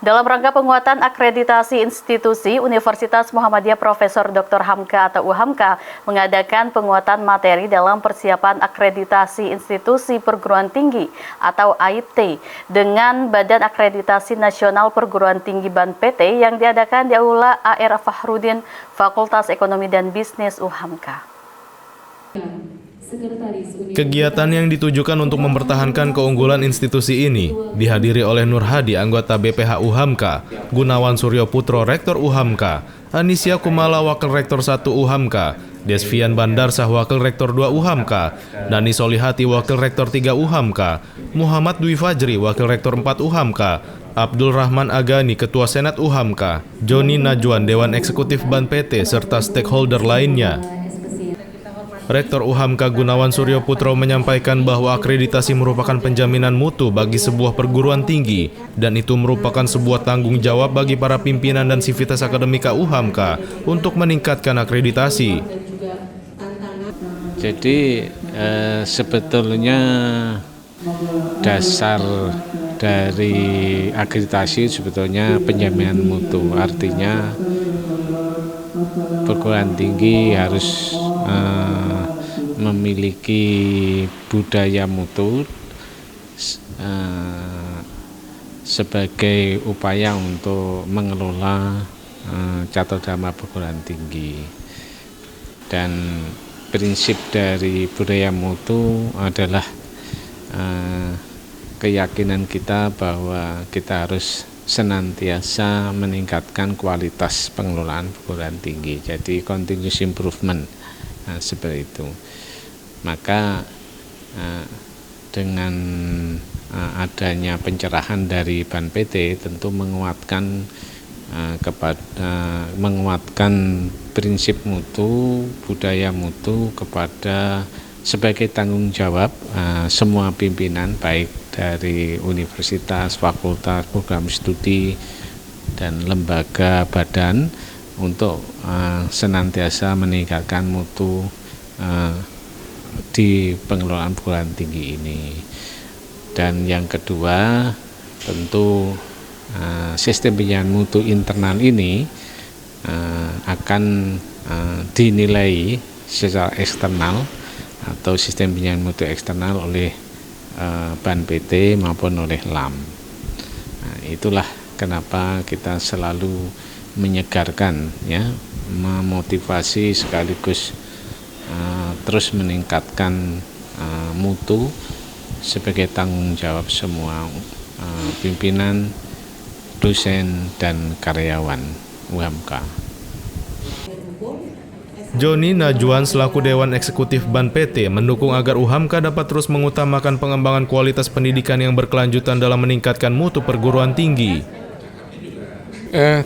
Dalam rangka penguatan akreditasi institusi, Universitas Muhammadiyah Profesor Dr. Hamka atau UHAMKA mengadakan penguatan materi dalam persiapan akreditasi institusi perguruan tinggi atau AIPT dengan Badan Akreditasi Nasional Perguruan Tinggi BANPT yang diadakan di Aula AR Fahrudin Fakultas Ekonomi dan Bisnis UHAMKA. Kegiatan yang ditujukan untuk mempertahankan keunggulan institusi ini dihadiri oleh Nur Hadi, anggota BPH UHAMKA, Gunawan Suryo Putro, Rektor UHAMKA, Anisya Kumala, Wakil Rektor 1 UHAMKA, Desvian Bandarsah, Wakil Rektor 2 UHAMKA, Dani Solihati, Wakil Rektor 3 UHAMKA, Muhammad Dwi Fajri, Wakil Rektor 4 UHAMKA, Abdul Rahman Agani, Ketua Senat UHAMKA, Joni Najwan, Dewan Eksekutif BANPT, serta stakeholder lainnya. Rektor UHAMKA Gunawan Suryo Putro menyampaikan bahwa akreditasi merupakan penjaminan mutu bagi sebuah perguruan tinggi dan itu merupakan sebuah tanggung jawab bagi para pimpinan dan sivitas akademika UHAMKA untuk meningkatkan akreditasi. Jadi sebetulnya dasar dari akreditasi sebetulnya penjaminan mutu, artinya perguruan tinggi harus memiliki budaya mutu sebagai upaya untuk mengelola catur dharma perguruan tinggi. Dan prinsip dari budaya mutu adalah keyakinan kita bahwa kita harus senantiasa meningkatkan kualitas pengelolaan perguruan tinggi. Jadi continuous improvement, seperti itu. Maka dengan adanya pencerahan dari BANPT tentu menguatkan menguatkan prinsip mutu, budaya mutu kepada sebagai tanggung jawab semua pimpinan baik dari universitas, fakultas, program studi dan lembaga badan untuk senantiasa meningkatkan mutu di pengelolaan perguruan tinggi ini. Dan yang kedua, tentu sistem penilaian mutu internal ini akan dinilai secara eksternal atau sistem penilaian mutu eksternal oleh BANPT maupun oleh LAM. Nah, itulah kenapa kita selalu menyegarkan, ya, memotivasi sekaligus terus meningkatkan mutu sebagai tanggung jawab semua pimpinan, dosen, dan karyawan UHAMKA. Joni Najwan selaku Dewan Eksekutif BANPT mendukung agar UHAMKA dapat terus mengutamakan pengembangan kualitas pendidikan yang berkelanjutan dalam meningkatkan mutu perguruan tinggi.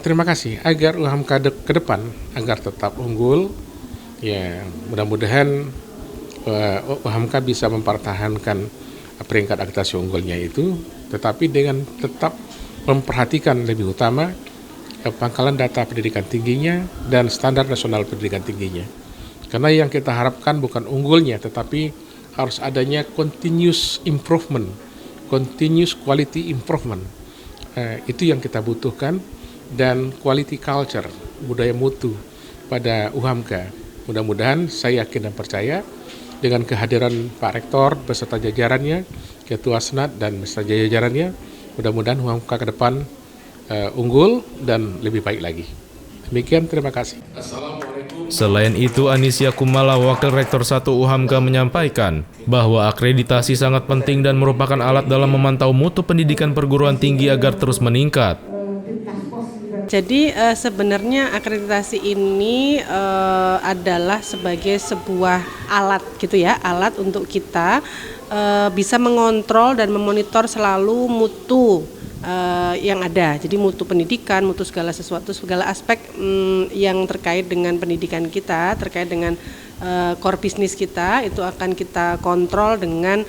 Terima kasih. Agar UHAMKA ke depan agar tetap unggul, ya mudah-mudahan UHAMKA bisa mempertahankan peringkat akreditasi unggulnya itu, tetapi dengan tetap memperhatikan lebih utama pangkalan data pendidikan tingginya dan standar nasional pendidikan tingginya. Karena yang kita harapkan bukan unggulnya, tetapi harus adanya continuous improvement, continuous quality improvement. Itu yang kita butuhkan, dan quality culture, budaya mutu pada UHAMKA. Mudah-mudahan saya yakin dan percaya dengan kehadiran Pak Rektor beserta jajarannya, Ketua Senat dan beserta jajarannya, mudah-mudahan UHAMKA ke depan unggul dan lebih baik lagi. Demikian, terima kasih. Selain itu, Anisya Kumala, Wakil Rektor 1 UHAMKA menyampaikan bahwa akreditasi sangat penting dan merupakan alat dalam memantau mutu pendidikan perguruan tinggi agar terus meningkat. Jadi sebenarnya akreditasi ini adalah sebagai sebuah alat gitu ya, alat untuk kita bisa mengontrol dan memonitor selalu mutu yang ada. Jadi mutu pendidikan, mutu segala sesuatu, segala aspek yang terkait dengan pendidikan kita, terkait dengan core bisnis kita, itu akan kita kontrol dengan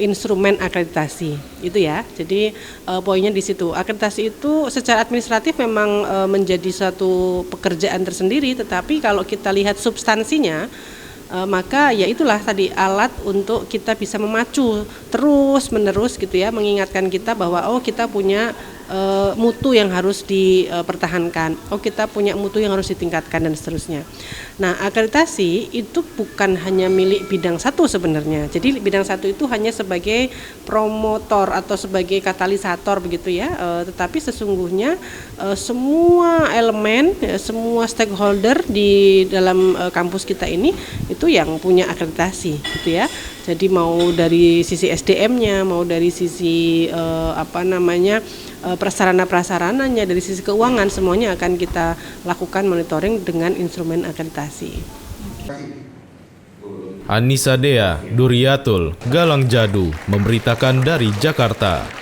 instrumen akreditasi. Itu ya. Jadi poinnya di situ. Akreditasi itu secara administratif memang menjadi satu pekerjaan tersendiri, tetapi kalau kita lihat substansinya, maka ya itulah tadi alat untuk kita bisa memacu terus menerus gitu ya, mengingatkan kita bahwa oh kita punya mutu yang harus dipertahankan. Kita punya mutu yang harus ditingkatkan dan seterusnya. Nah, akreditasi itu bukan hanya milik bidang satu sebenarnya. Jadi bidang satu itu hanya sebagai promotor atau sebagai katalisator begitu ya. Tetapi sesungguhnya semua elemen, semua stakeholder di dalam kampus kita ini itu yang punya akreditasi gitu ya. Jadi mau dari sisi SDM-nya, mau dari sisi prasarana-prasarananya, dari sisi keuangan, semuanya akan kita lakukan monitoring dengan instrumen akreditasi. Anissa Dea, Duriatul, Galang Jadu, memberitakan dari Jakarta.